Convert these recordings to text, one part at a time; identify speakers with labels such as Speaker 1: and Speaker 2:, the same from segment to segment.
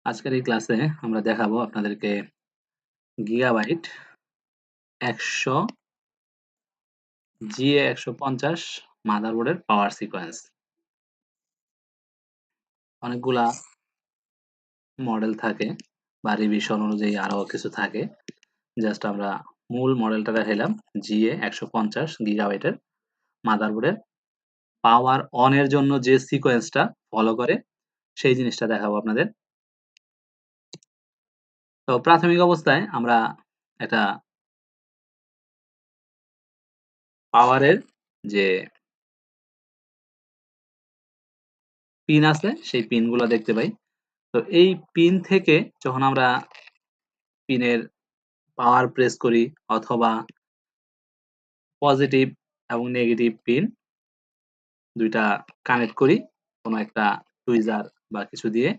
Speaker 1: আজকের এই ক্লাসে আমরা দেখাবো আপনাদেরকে গিগাবাইট 100 GA 150 মাদারবোর্ডের পাওয়ার সিকোয়েন্স। অনেকগুলা মডেল থাকে বা রিভিশন অনুযায়ী আরো কিছু থাকে। জাস্ট আমরা মূল মডেলটা দেখাইলাম GA 150 গিগাবাইটের মাদারবোর্ডের পাওয়ার অন এর জন্য যে সিকোয়েন্সটা ফলো করে সেই জিনিসটা দেখাবো আপনাদের। তো প্রাথমিক অবস্থায় আমরা একটা পাওয়ারের যে পিন আছে সেই পিনগুলো দেখতে পাই। তো এই পিন থেকে যখন আমরা পিনের পাওয়ার প্রেস করি অথবা পজিটিভ এবং নেগেটিভ পিন ২ টা কানেক্ট করি কোনো একটা টুইজার বা কিছু দিয়ে,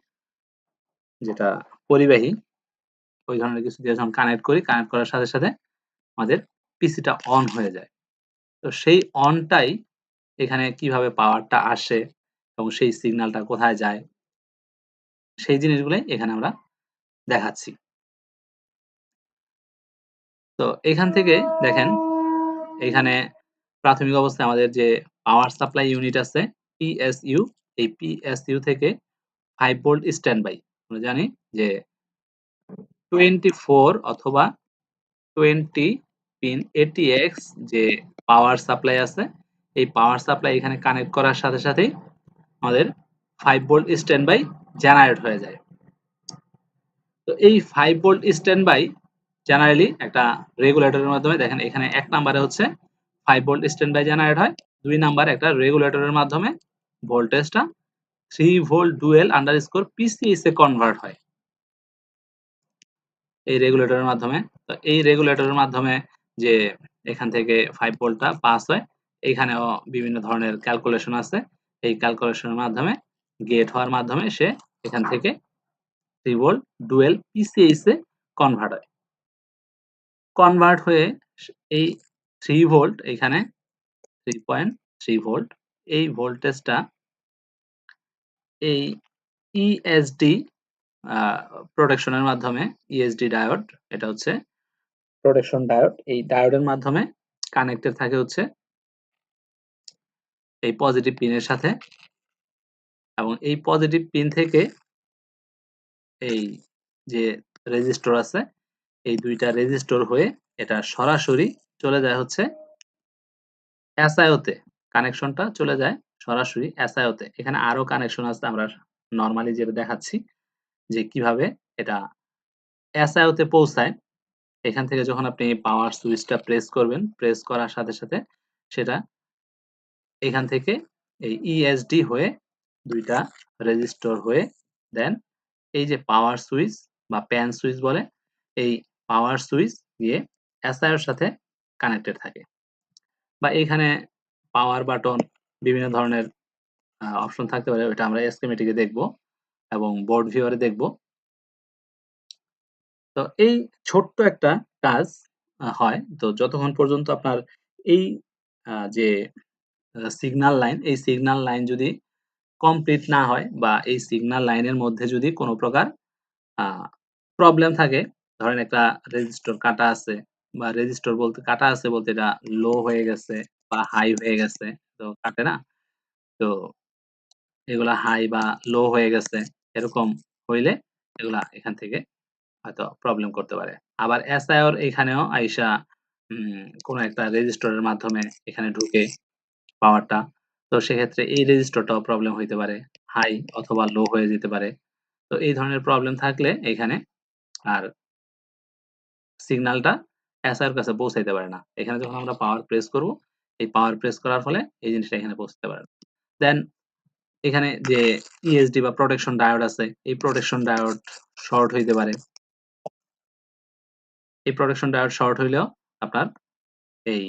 Speaker 1: যেটা পরিবাহী, ওই ধরনের কিছু দিয়ে যখন কানেক্ট করি, কানেক্ট করার সাথে, সাথে আমাদের পিসিটা অন হয়ে যায়। তো সেই অনটাই এখানে কিভাবে পাওয়ারটা আসে এবং সেই সিগন্যালটা কোথায় যায়, সেই জিনিসগুলাই এখানে আমরা দেখাচ্ছি। তো এখান থেকে দেখেন, এখানে প্রাথমিক অবস্থায় আমাদের যে পাওয়ার সাপ্লাই ইউনিট আছে PSU, এই PSU থেকে 5 ভোল্ট স্ট্যান্ড বাই। আমরা জানি যে 24 অথবা 20 পিন ATX যে পাওয়ার সাপ্লাই আছে, এই পাওয়ার সাপ্লাই এখানে কানেক্ট করার সাথে সাথেই আমাদের 5 ভোল্ট স্ট্যান্ড বাই জেনারেট হয়ে যায়। তো এই 5 ভোল্ট স্ট্যান্ড বাই জেনারেলি একটা রেগুলেটরের মাধ্যমে, দেখেন এখানে 1 নম্বরে হচ্ছে 5 ভোল্ট স্ট্যান্ড বাই জেনারেট হয়, 2 নাম্বার একটা রেগুলেটরের মাধ্যমে ভোল্টেজটা 3 ভোল্ট ডুয়েল আন্ডারস্কোর PCS এ কনভার্ট হয় এই রেগুলেটরের মাধ্যমে। তো এই রেগুলেটরের মাধ্যমে যে এখান থেকে 5 ভোল্টটা পাস হয়, এখানেও বিভিন্ন ধরনের ক্যালকুলেশন আছে। এই ক্যালকুলেশনের মাধ্যমে গেট হওয়ার মাধ্যমে সে এখান থেকে 3 ভোল্ট ডুয়েল PCS এ কনভার্ট হয়। কনভার্ট হয়ে এই 3 ভোল্ট এখানে 3.3 ভোল্ট, এই ভোল্টেজটা এই ESD প্রোটেকশনের মাধ্যমে, ESD ডায়োড, এটা হচ্ছে প্রোটেকশন ডায়োড, এই ডায়োডের মাধ্যমে কানেক্টেড থাকে হচ্ছে এই পজিটিভ পিনের সাথে, এবং এই পজিটিভ পিন থেকে এই যে রেজিস্টর আছে, এই 2টা রেজিস্টর হয়ে এটা সরাসরি চলে যায় হচ্ছে SIO তে, কানেকশনটা চলে যায় সরাসরি SIO তে। এখানে আরো কানেকশন আছে, আমরা নরমালি যেটা দেখাচ্ছি যে কিভাবে এটা SIO তে পৌঁছায়। এখান থেকে যখন আপনি পাওয়ার সুইচটা প্রেস করবেন, প্রেস করার সাথে, সাথে সেটা এখান থেকে এই ESD হয়ে ২ টা রেজিস্টর হয়ে দেন এই যে পাওয়ার সুইচ বা প্যান সুইচ বলে, এই পাওয়ার সুইচ দিয়ে SIO এর সাথে কানেক্টেড থাকে। বা এখানে পাওয়ার বাটন বিভিন্ন ধরনের অপশন থাকতে পারে, ওইটা আমরা স্কিমেটিক এ দেখব এবং বোর্ড ভিউয়ারে দেখব। তো এই ছোট্ট একটা কাজ হয়। তো যতক্ষণ পর্যন্ত আপনার এই যে সিগন্যাল লাইন, এই সিগন্যাল লাইন যদি কমপ্লিট না হয় বা এই সিগন্যাল লাইনের মধ্যে যদি কোন প্রকার আ প্রবলেম থাকে, ধরেন একটা রেজিস্টর কাটা আছে, বা রেজিস্টর বলতে কাটা আছে বলতে এটা লো হয়ে গেছে বা হাই হয়ে গেছে, তো কাটে না? তো এগুলা হাই বা লো হয়ে গেছে, এরকম হইলে এগুলা এখান থেকে হয়তো প্রবলেম করতে পারে। আবার এসআইওর এখানেও আইসা কোন একটা রেজিস্টরের মাধ্যমে এখানে ঢুকে পাওয়ারটা। তো সেক্ষেত্রে এই রেজিস্টরটাও প্রবলেম হইতে পারে। হাই অথবা লো হয়ে যেতে পারে। তো এই ধরনের প্রবলেম থাকলে এখানে আর সিগন্যালটা এসআইওর কাছে পৌঁছাইতে পারে না। এখানে যখন আমরা পাওয়ার প্রেস করব, এই পাওয়ার প্রেস করার ফলে এই জিনিসটা এখানে পৌঁছাতে পারে না। দেন এখানে যে ইএসডি বা প্রোটেকশন ডায়োড আছে, এই প্রোটেকশন ডায়োড শর্ট হইতে পারে। এই প্রোটেকশন ডায়োড শর্ট হইলেও আপনার এই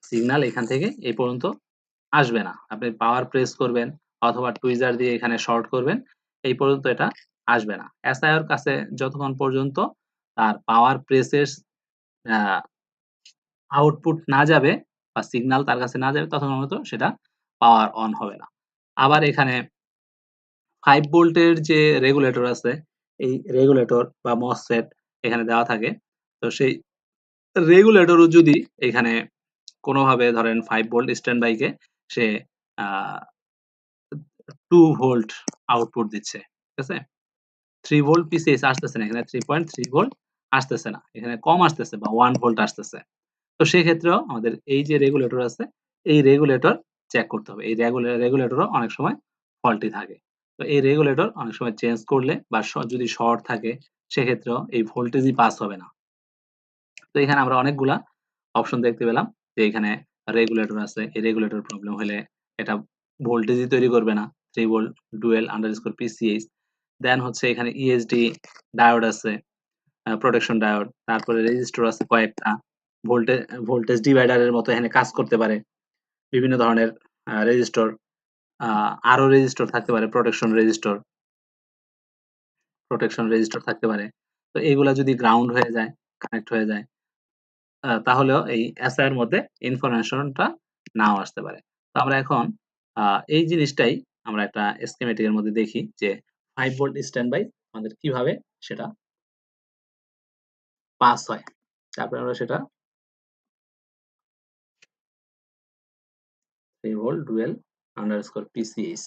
Speaker 1: সিগন্যাল এখান থেকে এই পর্যন্ত আসবে না। আপনি পাওয়ার প্রেস করবেন অথবা টুইজার দিয়ে এখানে শর্ট করবেন, এই পর্যন্ত এটা আসবে না। এসআইওর কাছে যতক্ষণ পর্যন্ত তার পাওয়ার প্রেসের আ আউটপুট না যাবে বা সিগন্যাল তার কাছে না যাবে, ততক্ষণ পর্যন্ত সেটা পাওয়ার অন হবে না। আবার এখানে 5 ভোল্টের যে রেগুলেটর আছে, এই রেগুলেটর বা মসফেট এখানে দেওয়া থাকে। তো সেই রেগুলেটরও যদি এখানে কোনোভাবে ধরেন 5 ভোল্ট স্ট্যান্ড বাইকে সে আ 2 ভোল্ট আউটপুট দিচ্ছে। ঠিক আছে? 3 ভোল্ট পিসিএস আসতেছে না। এখানে 3.3 ভোল্ট আসতেছে না। এখানে কম আসতেছে বা 1 ভোল্ট আসতেছে। তো সেক্ষেত্রেও আমাদের এই যে রেগুলেটর আছে, এই রেগুলেটর চেক করতে হবে। এই রেগুলেটরও অনেক সময় ফল্টি থাকে। তো এই রেগুলেটর অনেক সময় চেঞ্জ করলে বা যদি শর্ট থাকে সেক্ষেত্রেও এই ভোল্টেজই পাস হবে না। তো এখানে আমরা অনেকগুলা অপশন দেখতে পেলাম যে এখানে রেগুলেটর আছে। এই রেগুলেটর প্রবলেম হলে এটা ভোল্টেজই তৈরি করবে না। 3 ভোল্ট ডুয়াল আন্ডারস্কোর পিসিএইচ। দেন হচ্ছে এখানে ইএসডি ডায়োড আছে, প্রোটেকশন ডায়োড। তারপরে রেজিস্টর আছে কয়েকটা। ভোল্টে ভোল্টেজ ডিভাইডার এর মতো এখানে কাজ করতে পারে। বিভিন্ন ধরনের রেজিস্টর, আ আরো রেজিস্টর থাকতে পারে, প্রোটেকশন রেজিস্টর থাকতে পারে। তো এগুলা যদি গ্রাউন্ড হয়ে যায়, কানেক্ট হয়ে যায় তাহলেও এই এসআই এর মধ্যে ইনফরমেশনটা নাও আসতে পারে। তো আমরা এখন আ এই জিনিসটাই আমরা একটা স্কিমেটিক এর মধ্যে দেখি যে 5 ভোল্ট স্ট্যান্ড বাই আমাদের কিভাবে সেটা পাস হয়। তারপরে আমরা সেটা 3 ভোল্ট ডুয়াল আন্ডারস্কোর পিসিএইচ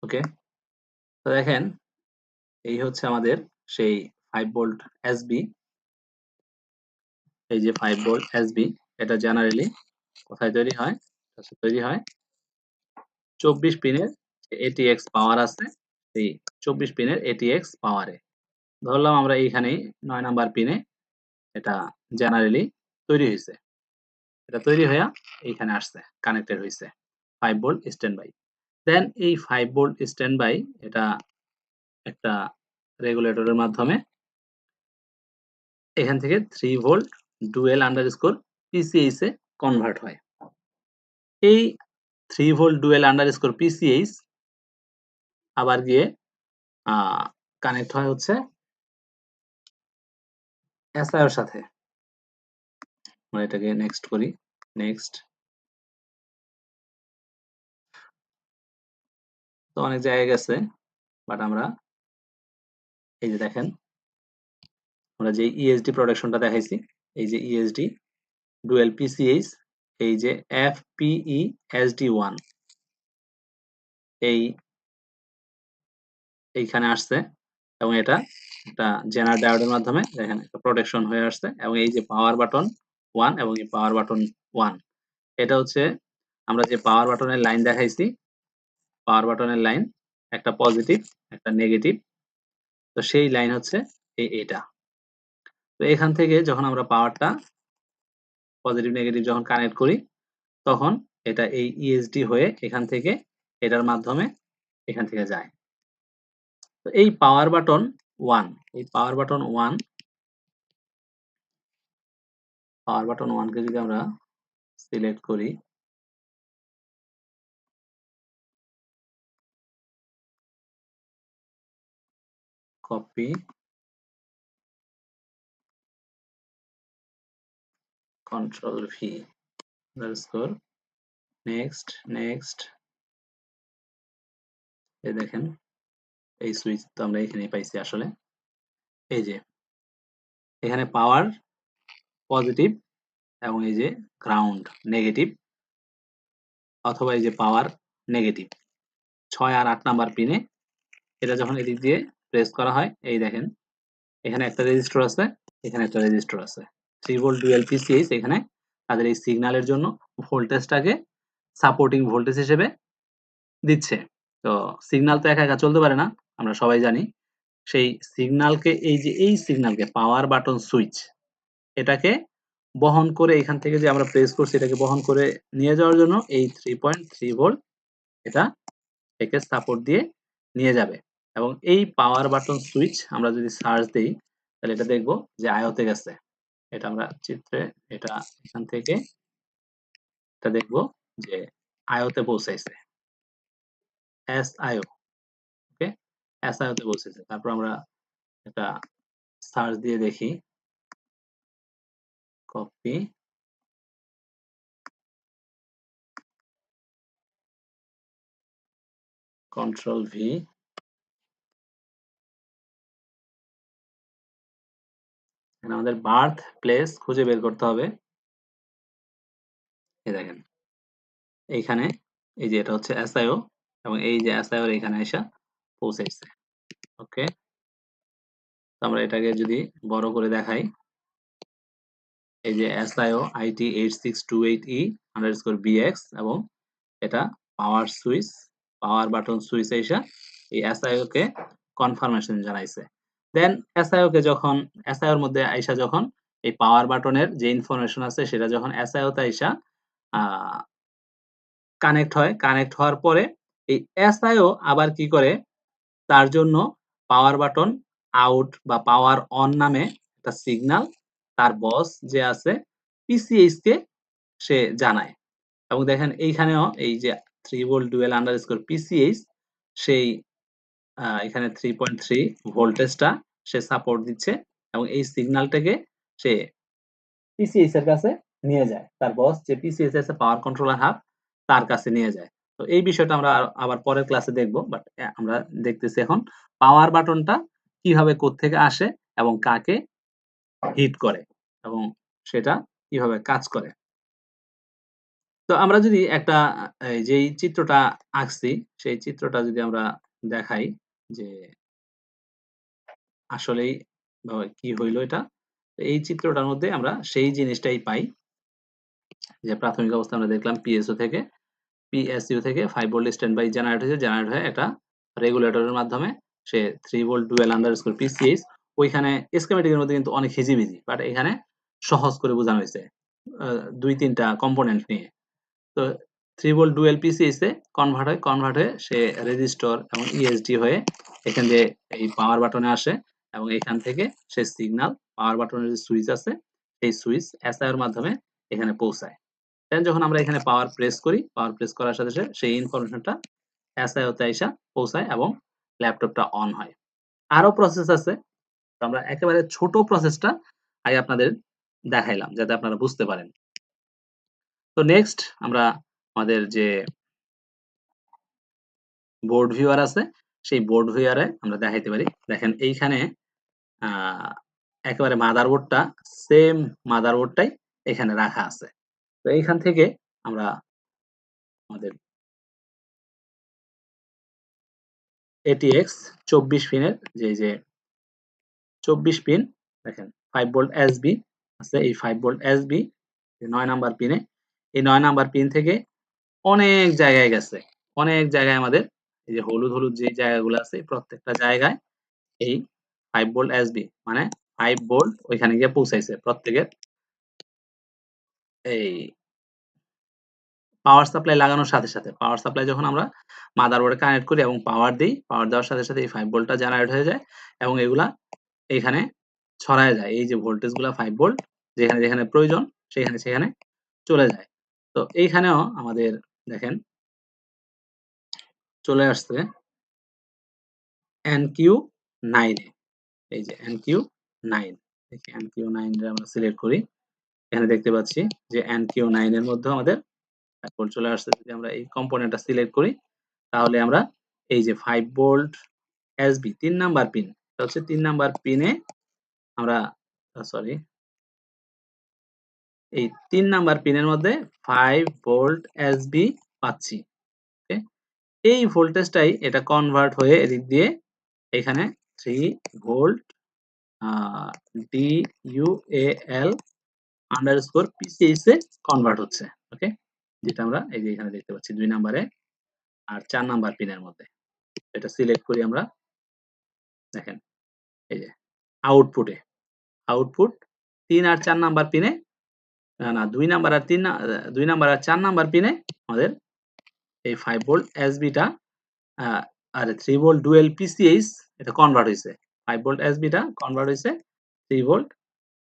Speaker 1: ওকে। তো দেখেন এই হচ্ছে আমাদের সেই 5 ভোল্ট এসবি। এই যে 5 ভোল্ট এসবি এটা জেনারেলি কোথায় তৈরি হয়? তৈরি হয় 24 পিনের এটিএক্স পাওয়ার আছে, এই 24 পিনের এটিএক্স পাওয়ারে। ধরলাম আমরা এইখানেই ৯ নাম্বার পিনে এটা জেনারেলি তৈরি হইছে। এটা তৈরি হইয়া এইখানে আসছে, কানেক্টেড হইছে 5 ভোল্ট স্ট্যান্ড বাই। দেন এই 5 ভোল্ট স্ট্যান্ড বাই এটা একটা রেগুলেটরের মাধ্যমে এখান থেকে 3 ভোল্ট ডুয়েল আন্ডারস্কোর পিসিএইচ এ কনভার্ট হয়। এই 3 ভোল্ট ডুয়েল আন্ডারস্কোর পিসিএইচ আবার গিয়ে আ কানেক্ট হয় হচ্ছে এসআই এর সাথে। আমরা এটাকে নেক্সট করি। নেক্সট। তো অনেক জায়গায় গেছে। বাট আমরা এই যে দেখেন, আমরা যে ইএসডি প্রোটেকশনটা দেখাইছি, এই যে ইএসডি ডুয়াল পিসিএইচ, এই যে এফপিই এসডি1 এই এইখানে আসছে এবং এটা একটা জেনার ডায়োডের মাধ্যমে দেখেন একটা প্রোটেকশন হয়ে আসছে এবং এই যে পাওয়ার বাটন 1 এবং এই পাওয়ার বাটন 1 এটা হচ্ছে আমরা যে পাওয়ার বাটনের লাইন দেখাইছি, পাওয়ার বাটনের লাইন একটা পজিটিভ, একটা নেগেটিভ। তো সেই লাইন হচ্ছে এটা। তো এখান থেকে যখন আমরা পাওয়ারটা পজিটিভ নেগেটিভ যখন কানেক্ট করি তখন এটা এই ইএসডি হয়ে এখান থেকে এটার মাধ্যমে এখান থেকে যায়। তো এই পাওয়ার বাটন 1, এই পাওয়ার বাটন 1, পাওয়ার বাটন 1 কে যদি আমরা সিলেক্ট করি, copy, control V, underscore next, next. এই দেখেন এই সুইচ তো আমরা এখানেই পাইছি আসলে। এই যে এখানে পাওয়ার পজিটিভ এবং এই যে গ্রাউন্ড নেগেটিভ, অথবা এই যে পাওয়ার নেগেটিভ 6 আর 8 নাম্বার পিনে এটা যখন এদিক দিয়ে প্রেস করা হয়, এই দেখেন এখানে একটা রেজিস্টর আছে, এখানে একটা রেজিস্টর আছে। 3 ভোল্ট ডুয়াল পিসিএইচ এখানে তাদের এই সিগন্যালের জন্য ভোল্টেজটাকে সাপোর্টিং ভোল্টেজ হিসেবে দিচ্ছে। তো সিগন্যাল তো একা, একা চলতে পারে না। আমরা সবাই জানি। সেই সিগন্যালকে এই যে এই সিগন্যালকে পাওয়ার বাটন সুইচ এটাকে বহন করে এখান থেকে যে আমরা প্রেস করছি এটাকে বহন করে নিয়ে যাওয়ার জন্য এই 3.3 ভোল্ট এটা একে সাপোর্ট দিয়ে নিয়ে যাবে। এবং এই পাওয়ার বাটন সুইচ আমরা যদি সার্চ দেই তাহলে এটা দেখব যে আয়তে গেছে। এটা আমরা চিত্রে এটা এখান থেকে এটা দেখব যে আয়তে পৌঁছাইছে। এসআইও, ওকে? এসআইও তে পৌঁছেছে। তারপর আমরা এটা সার্চ দিয়ে দেখি, কপি, কন্ট্রোল ভি, এখানে আমাদের বার্থ প্লেস খুঁজে বের করতে হবে। এই দেখেন এইখানে এই যে এটা হচ্ছে এসআইও এবং এই যে এসআইও এখানে এসে পৌঁছাইছে। ওকে, আমরা এটাকে যদি বড় করে দেখাই, এই যে এসআইও আইটি 8628E আন্ডারস্কোর বিএক্স এবং এটা পাওয়ার সুইচ, পাওয়ার বাটন সুইচ এসে এই এসআইও কে কনফার্মেশন জানাইছে। দেন এসআইও কে যখন এসআইও এর মধ্যে আইসা যখন এই পাওয়ার বাটনের যে ইনফরমেশন আছে সেটা যখন এসআইও তে আইসা কানেক্ট হয়, কানেক্ট হওয়ার পরে এই এসআইও আবার কি করে, তার জন্য পাওয়ার বাটন আউট বা পাওয়ার অন নামে একটা সিগন্যাল তার বস যে আছে পিসিএইচ কে সে জানায়। এবং দেখেন এইখানেও এই যে 3 ভোল্ট ডুয়েল আন্ডারস্কোর পিসিএইচ সেই এখানে 3.3 ভোল্টেজটা সে সাপোর্ট দিচ্ছে এবং এই সিগন্যালটাকে সে পিসিএইচ এর কাছে নিয়ে যায়। তার বস যে পিসিএইচ আছে পাওয়ার কন্ট্রোলার হাব তার কাছে নিয়ে যায়। তো এই বিষয়টা আমরা আবার পরের ক্লাসে দেখব। বাট আমরা দেখতেছি এখন পাওয়ার বাটনটা কিভাবে কোত্থেকে আসে এবং কাকে হিট করে এবং সেটা কিভাবে কাজ করে। তো আমরা যদি একটা এই যেই চিত্রটা আঁকছি সেই চিত্রটা যদি আমরা দেখাই যে আসলেই কি হইল এটা। এই চিত্রটার মধ্যে আমরা সেই জিনিসটাই পাই যে প্রাথমিক অবস্থায় আমরা দেখলাম পিএসইউ থেকে 5 ভোল্ট স্ট্যান্ড বাই জেনারেট হয়েছে, জেনারেট হয়ে একটা রেগুলেটরের মাধ্যমে সে 3 ভোল্ট ডুয়াল আন্ডারস্কোর পিসিএইচ, ওইখানে স্কিমেটিক এর মধ্যে কিন্তু অনেক হিজিবিজি বাট এখানে সহজ করে বোঝানো হয়েছে 2-3টা কম্পোনেন্ট নিয়ে। তো 3 ভোল্ট ডুয়াল পিসিএইচ এ কনভার্ট হয়ে সে রেজিস্টর এবং ইএসডি হয়ে এখান দিয়ে এই পাওয়ার বাটনে আসে এবং এখান থেকে সে সিগন্যাল পাওয়ার বাটনের যে সুইচ আছে সেই সুইচ এসআই এর মাধ্যমে এখানে পৌঁছায়। দেন যখন আমরা এখানে পাওয়ার প্রেস করি, পাওয়ার প্রেস করার সাথে সাথে সেই ইনফরমেশনটা এসআইও তে আইসা পৌঁছায় এবং ল্যাপটপটা অন হয়। আরো প্রসেস আছে। তো আমরা একেবারে ছোট প্রসেসটা আগে আপনাদের দেখাইলাম যাতে আপনারা বুঝতে পারেন। তো নেক্সট আমরা আমাদের যে বোর্ড ভিউয়ার আছে সেই বোর্ড ভিউয়ারে আমরা দেখাইতে পারি। দেখেন এইখানে আ একেবারে মাদারবোর্ডটা সেম মাদারবোর্ডটাই এখানে রাখা আছে। তো এইখান থেকে আমরা আমাদের ATX 24 পিনের যে 24 পিন দেখেন 5 ভোল্ট এসবি আছে, এই 5 ভোল্ট এসবি 9 নাম্বার পিনে, এই 9 নাম্বার পিন থেকে অনেক জায়গায় গেছে। অনেক জায়গায় আমাদের এই যে হলুদ যে জায়গাগুলো আছে প্রত্যেকটা জায়গায় এই 5 ভোল্ট এসবি মানে 5 ভোল্ট ওইখানে গিয়ে পৌঁছাইছে প্রত্যেকের। এই পাওয়ার সাপ্লাই লাগানোর সাথে পাওয়ার সাপ্লাই যখন আমরা মাদারবোর্ডে কানেক্ট করি এবং পাওয়ার দেই, পাওয়ার দেওয়ার সাথে এই 5 ভোল্টটা জেনারেট হয়ে যায় এবং এগুলা এখানে ছড়ায় যায়। এই যে ভোল্টেজ গুলা 5 ভোল্ট যেখানে প্রয়োজন সেখানে চলে যায়। তো এইখানেও আমাদের দেখেন চলে আসছে NQ9 এ। এই যে NQ9, দেখি NQ9 রে আমরা সিলেক্ট করি। এখানে দেখতে পাচ্ছি যে NQ9 এর মধ্যে আমাদের 5 ভোল্ট চলে আসছে। যদি আমরা এই কম্পোনেন্টটা সিলেক্ট করি তাহলে আমরা এই যে 5 ভোল্ট এসবি 3 নাম্বার পিন, এটা হচ্ছে 3 নাম্বার পিনে আমরা সরি এই 3 নাম্বার পিনের মধ্যে 5 ভোল্ট এসবি পাচ্ছি। ওকে, এই ভোল্টেজটাই এটা কনভার্ট হয়ে এদিক দিয়ে এখানে 3 ভোল্ট ডিইউএল আন্ডারস্কোর পিসিএইচ এ কনভার্ট হচ্ছে। ওকে, যেটা আমরা এই যে এখানে দেখতে পাচ্ছি 2 নাম্বারে আর 4 নাম্বার পিনের মধ্যে। এটা সিলেক্ট করি আমরা। দেখেন এই যে আউটপুটে আউটপুট 3 আর 4 নাম্বার পিনে, না 2 নাম্বার আর 3 না 2 নাম্বার আর 4 নাম্বার পিনে আমাদের এই 5 ভোল্ট এসবিটা আ আর 3 ভোল্ট ডুয়াল পিসিএইচ এটা কনভার্ট হইছে। 5 ভোল্ট এসবিটা কনভার্ট হইছে 3 ভোল্ট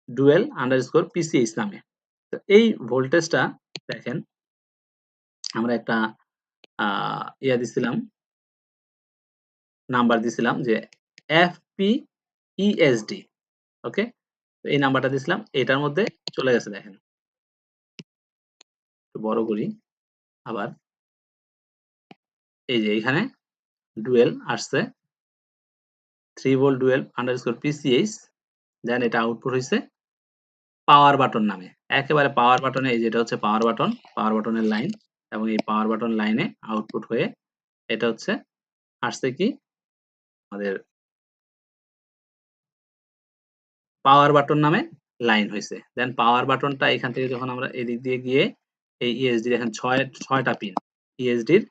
Speaker 1: ডুয়াল আন্ডারস্কোর পিসিএইচ নামে। তো এই ভোল্টেজটা দেখেন আমরা একটা আ দিছিলাম, নাম্বার দিছিলাম যে FPESD। ওকে? তো এই নাম্বারটা দিছিলাম। এটার মধ্যে চলে গেছে দেখেন। একটু বড় করি আবার। এই যে এইখানে ডুয়েল আসছে 3 ভোল্ট ডুয়েল আন্ডারস্কোর পিসিএইচ, দেন এটা আউটপুট হইছে পাওয়ার বাটন নামে। একেবারে পাওয়ার বাটনে এই যেটা হচ্ছে পাওয়ার বাটন, পাওয়ার বাটনের লাইন এবং এই পাওয়ার বাটন লাইনে আউটপুট হয়ে এটা হচ্ছে আসছে কি আমাদের পাওয়ার বাটন নামে লাইন হইছে। দেন পাওয়ার বাটনটা এখান থেকে যখন আমরা এদিক দিয়ে গিয়ে এই ইএসডি দেখেন ৬টা পিন। ইএসডির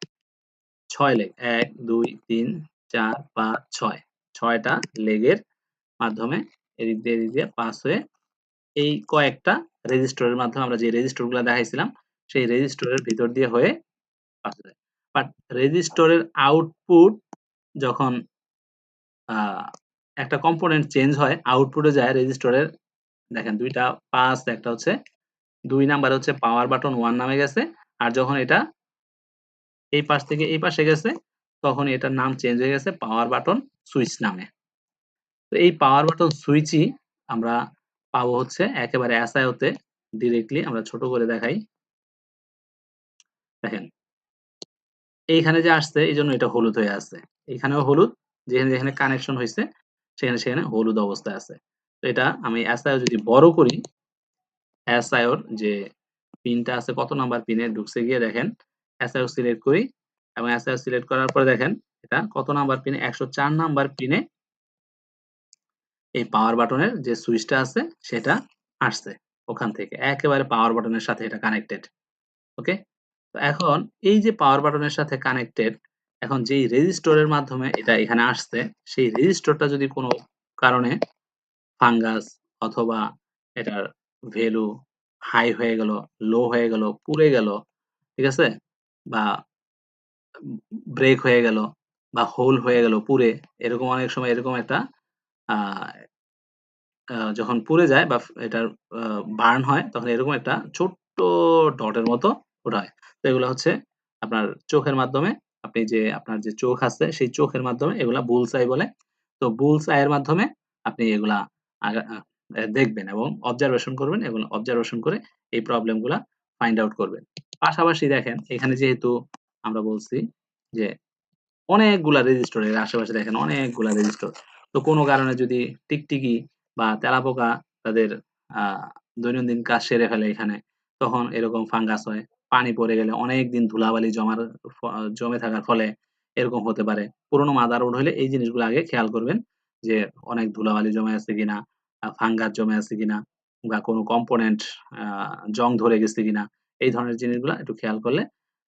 Speaker 1: ৬ লেগ ১, ২, ৩, ৪, ৫, ৬ ৬টা লেগের মাধ্যমে এদিক দিয়ে পাস হয়ে এই কয়েকটা রেজিস্টরের মাধ্যমে আমরা যে রেজিস্টরগুলা দেখাইছিলাম সেই রেজিস্টরের ভিতর দিয়ে হয়ে পাস হয়ে যায়। বাট রেজিস্টরের আউটপুট যখন আ একটা কম্পোনেন্ট চেঞ্জ হয় আউটপুটে যায় রেজিস্টরের দেখেন ২ টা পাস একটা হচ্ছে ২ নাম্বারে হচ্ছে পাওয়ার বাটন 1 নামে গেছে। আর যখন এটা এই পাশ থেকে এই পাশে গেছে তখন এটার নাম চেঞ্জ হয়ে গেছে পাওয়ার বাটন সুইচ নামে। তো এই পাওয়ার বাটন সুইচই আমরা পাবো হচ্ছে একেবারে SIO তে ডিরেক্টলি আমরা ছোট করে দেখাই। দেখেন এইখানে যে আসছে এইজন্য এটা হলুদ হয়ে আছে। এখানেও হলুদ যেখানে কানেকশন হইছে সেখানে হলুদ অবস্থায় আছে। তো এটা আমি SIO যদি বড় করি SIO র যে পিনটা আছে কত নাম্বার পিনে ঢুকছে গিয়ে দেখেন SIO সিলেক্ট করি এবং SIO সিলেক্ট করার পরে দেখেন এটা কত নাম্বার পিনে ১০৪ নাম্বার পিনে এই পাওয়ার বাটনের যে সুইচটা আছে সেটা আসছে ওখান থেকে। একেবারে পাওয়ার বাটনের সাথে এটা কানেক্টেড। ওকে? তো এখন এই যে পাওয়ার বাটনের সাথে কানেক্টেড, এখন যেই রেজিস্টরের মাধ্যমে এটা এখানে আসছে, সেই রেজিস্টরটা যদি কোনো কারণে ফাঙ্গাস অথবা এটার ভ্যালু হাই হয়ে গেল, লো হয়ে গেল, পুড়ে গেল, ঠিক আছে? বা ব্রেক হয়ে গেল বা হোল হয়ে গেল পুড়ে, এরকম অনেক সময় এরকম একটা আ যখন পুড়ে যায় বা এটার আ বার্ন হয় তখন এরকম একটা ছোট্ট ডটের মতো ওঠা হয়। তো এগুলা হচ্ছে আপনার চোখের মাধ্যমে আপনি যে আপনার যে চোখ আছে সেই চোখের মাধ্যমে এগুলা বুলস আই বলে। তো বুলস আই এর মাধ্যমে আপনি এগুলা আগা আ দেখবেন এবং অবজারভেশন করবেন এবং অবজারভেশন করে এই প্রবলেম গুলা ফাইন্ড আউট করবেন। পাশাপাশি দেখেন এখানে যেহেতু আমরা বলছি যে অনেকগুলা রেজিস্টর এর আশেপাশে দেখেন অনেকগুলা রেজিস্টর। তো কোন কারণে যদি টিকটিকি বা তেলাপোকা তাদের আ দৈনন্দিন কাজ সেরে ফেলে এখানে, তখন এরকম ফাঙ্গাস হয়। পানি পড়ে গেলে অনেকদিন ধুলাবালি জমে থাকার ফলে এরকম হতে পারে। পুরোনো মাদারবোর্ড হইলে এই জিনিসগুলো আগে খেয়াল করবেন যে অনেক ধুলাবালি জমে আছে কিনা, ফাঙ্গাস জমে আছে কিনা বা কোন কম্পোনেন্ট আ জং ধরে গেছে কিনা। এই ধরনের জিনিসগুলা একটু খেয়াল করলে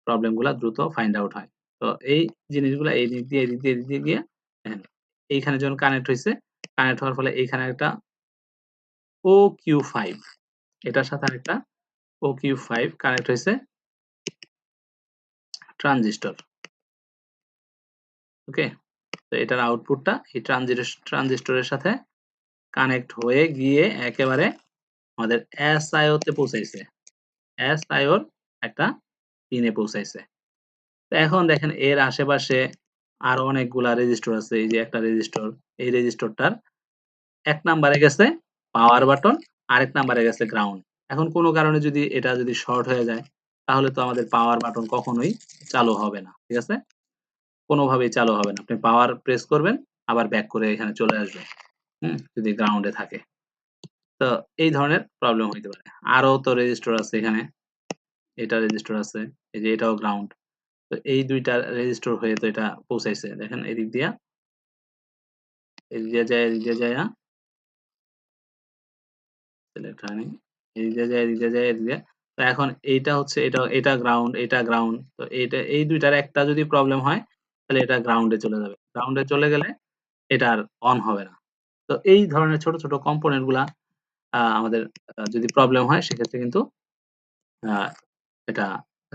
Speaker 1: প্রবলেম গুলা দ্রুত ফাইন্ড আউট হয়। তো এই জিনিসগুলা এদিক দিয়ে গিয়ে দেখেন এইখানে যখন কানেক্ট হইছে, কানেক্ট হওয়ার ফলে এইখানে একটা OQ5 এটার সাথে আরেকটা OQ5 কানেক্ট হইছে ট্রানজিস্টর। ওকে? তো এটার আউটপুটটা এই ট্রানজিস্টরের সাথে কানেক্ট হয়ে গিয়ে একেবারে আমাদের SIO তে পৌঁছাইছে। SIO র একটা পিনে পৌঁছাইছে। তো এখন দেখেন এর আশেপাশে আরো অনেকগুলা রেজিস্টর আছে। এই যে একটা রেজিস্টর, এই রেজিস্টরটার ১ নাম্বারে গেছে পাওয়ার বাটন, আরেক নাম্বারে গেছে গ্রাউন্ড। এখন কোন কারণে যদি এটা যদি শর্ট হয়ে যায়, তাহলে তো আমাদের পাওয়ার বাটন কখনোই চালু হবে না। ঠিক আছে? কোনভাবেই চালু হবে না। আপনি পাওয়ার প্রেস করবেন, আবার ব্যাক করে এখানে চলে আসবে। যদি গ্রাউন্ডে থাকে। তো এই ধরনের প্রবলেম হইতে পারে। আরো তো রেজিস্টর আছে এখানে। এটা রেজিস্টর আছে। এই যে এটাও গ্রাউন্ড। তো এই ২ টা রেজিস্টর হয়ে তো এটা পৌঁছাইছে। দেখেন এদিক দিয়ে যায়া সিলেক্ট হয়নি। এদিক দিয়ে যায়, এদিক দিয়ে। তো এখন এইটা হচ্ছে এটা গ্রাউন্ড, এটা গ্রাউন্ড। তো এই ২ টার একটা যদি প্রবলেম হয়, তাহলে এটা গ্রাউন্ডে চলে যাবে। গ্রাউন্ডে চলে গেলে এটা আর অন হবে না। তো এই ধরনের ছোট কম্পোনেন্ট গুলা আমাদের যদি প্রবলেম হয় সেক্ষেত্রে কিন্তু আ এটা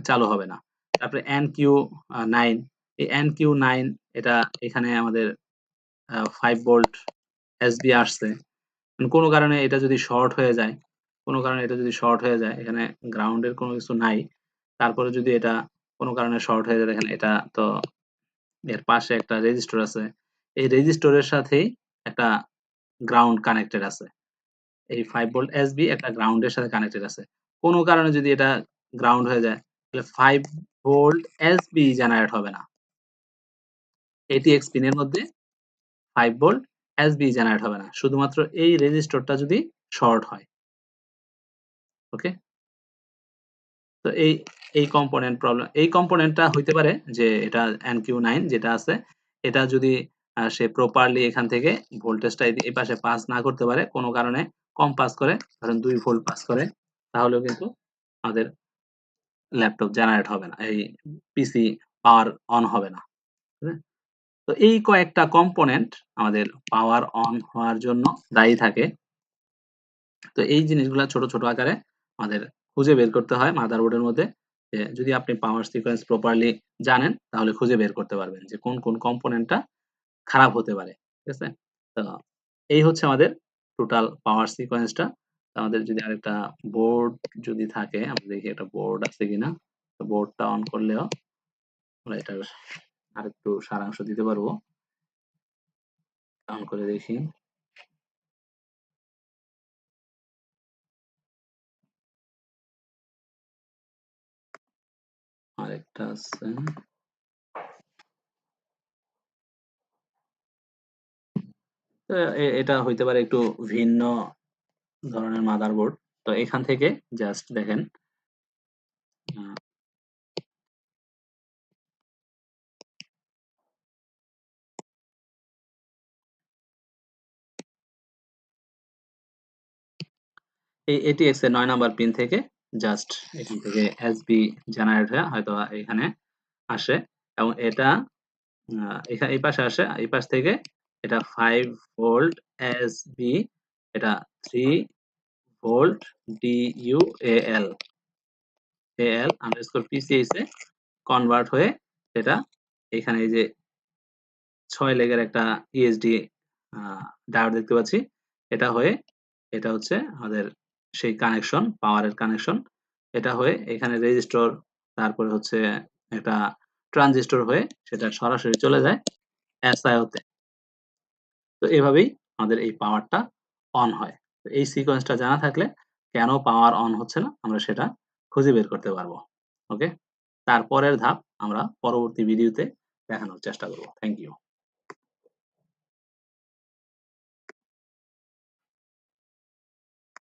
Speaker 1: চালু হবে না। তারপরে NQ9 এই NQ9 এটা এখানে আমাদের 5 ভোল্ট এসবি আসছে। কোন কারণে এটা যদি শর্ট হয়ে যায়, কোন কারণে এটা যদি শর্ট হয়ে যায়, এখানে গ্রাউন্ড এর কোন কিছু নাই। তারপরে যদি এটা কোন কারণে শর্ট হয়ে যায় দেখেন এটা তো এর পাশে একটা রেজিস্টর আছে। এই রেজিস্টরের সাথেই একটা গ্রাউন্ড কানেক্টেড আছে। এই 5 ভোল্ট এসবি একটা গ্রাউন্ড এর সাথে কানেক্টেড আছে। কোন কারণে যদি এটা গ্রাউন্ড হয়ে যায়, তাহলে 5 ভোল্ট এসবি জেনারেট হবে না। ATX পিনের মধ্যে 5 ভোল্ট SB জেনারেট হবে না, শুধুমাত্র এই রেজিস্টরটা যদি শর্ট হয়। ওকে, তো এই কম্পোনেন্ট প্রবলেম, এই কম্পোনেন্টটা হইতে পারে যে এটা NQ9 যেটা আছে, এটা যদি সে প্রপারলি এখান থেকে ভোল্টেজটা এই পাশে পাস না করতে পারে, কোনো কারণে কম পাস করে, ধরেন 2 ভোল্ট পাস করে, তাহলেও কিন্তু আমাদের ল্যাপটপ জেনারেট হবে না, এই পিসি পাওয়ার অন হবে না। হ্যাঁ? তো এই কয়েকটা কম্পোনেন্ট আমাদের পাওয়ার অন হওয়ার জন্য দায়ী থাকে। তো এই জিনিসগুলা ছোট, ছোট আকারে আমাদের খুঁজে বের করতে হয় মাদারবোর্ডের মধ্যে। যে যদি আপনি পাওয়ার সিকোয়েন্স প্রপারলি জানেন, তাহলে খুঁজে বের করতে পারবেন যে কোন, কোন কম্পোনেন্টটা খারাপ হতে পারে। ঠিক আছে? তো এই হচ্ছে আমাদের টোটাল পাওয়ার সিকোয়েন্সটা। আমাদের যদি আরেকটা বোর্ড যদি থাকে, আমরা দেখি একটা বোর্ড আছে কিনা। তো বোর্ডটা অন করলেও আমরা এটার আরেকটু সারাংশ দিতে পারবো। অন করে দেখি। আরেকটা আছে। তো এটা হইতে পারে একটু ভিন্ন ধরনের মাদারবোর্ড। তো এখান থেকে জাস্ট দেখেন, আ এই ATX এর ৯ নাম্বার পিন থেকে জাস্ট এখান থেকে SB জেনারেট হয়ে হয়তোবা এখানে আসে, এবং এটা এই পাশে আসে। এই পাশ থেকে এটা 5 ভোল্ট SB, এটা 3 ভোল্ট DUAL আন্ডারস্কোর PCH এ কনভার্ট হয়ে এটা এখানে এই যে ৬ লেগের একটা ESD আ ডায়োড দেখতে পাচ্ছি। এটা হয়ে এটা হচ্ছে আমাদের সেই কানেকশন, পাওয়ারের কানেকশন। এটা হয়ে এখানে রেজিস্টর, তারপরে হচ্ছে একটা ট্রানজিস্টর হয়ে সেটা সরাসরি চলে যায় SIO তে। তো এভাবেই আমাদের এই পাওয়ারটা অন হয়। তো এই সিকোয়েন্সটা জানা থাকলে কেন পাওয়ার অন হচ্ছে না, আমরা সেটা খুঁজে বের করতে পারবো। ওকে? তারপরের ধাপ আমরা পরবর্তী ভিডিওতে দেখানোর চেষ্টা করব। Thank you.